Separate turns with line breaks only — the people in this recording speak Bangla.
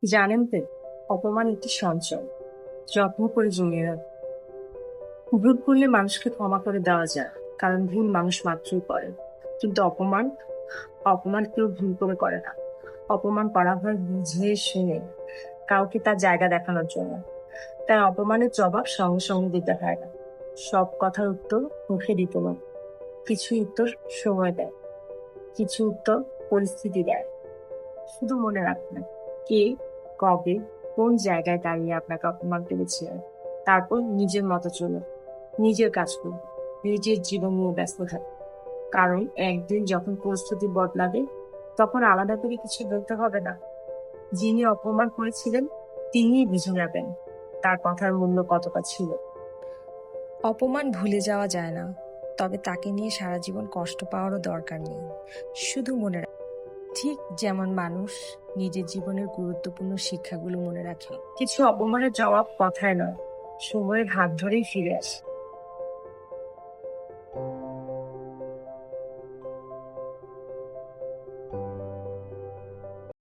জানেন তো, অপমান একটি সঞ্চয়, যত্ন করে জমিয়ে রাখ। ভুল করলে মানুষকে ক্ষমা করে দেওয়া যায়, কারণ ভুল মানুষ মাত্রই করে। কিন্তু অপমান, অপমান কেউ ভুল করে করে না। অপমান করা হয় বুঝে শুনে, কাউকে তার জায়গা দেখানোর জন্য। তাই অপমানের জবাব সঙ্গে সঙ্গে দিতে হয় না। সব কথার উত্তর মুখে দিত না। কিছু উত্তর সময় দেয়, কিছু উত্তর পরিস্থিতি দেয়। শুধু মনে রাখবেন, কে, কবে, কোন জায়গায় দাঁড়িয়ে আপনাকে অপমান করেছে। তারপর নিজের মতো চলুন, নিজের কাজ করুন, নিজের জীবন নিয়ে ব্যস্ত থাকুন। কারণ একদিন যখন পরিস্থিতি বদলাবে, তখন আলাদা করে কিছু বলতে হবে না। যিনি অপমান করেছিলেন, তিনিই বুঝে যাবেন তার কথার মূল্য কতটা ছিল।
অপমান ভুলে যাওয়া যায় না, তবে তাকে নিয়ে সারা জীবন কষ্ট পাওয়ারও দরকার নেই। শুধু মনে রাখ, ঠিক যেমন মানুষ নিজের জীবনের গুরুত্বপূর্ণ শিক্ষাগুলো মনে রাখে।
কিছু অপমানের জবাব কথায় নয়, সময়ের হাত ধরেই ফিরে আসে।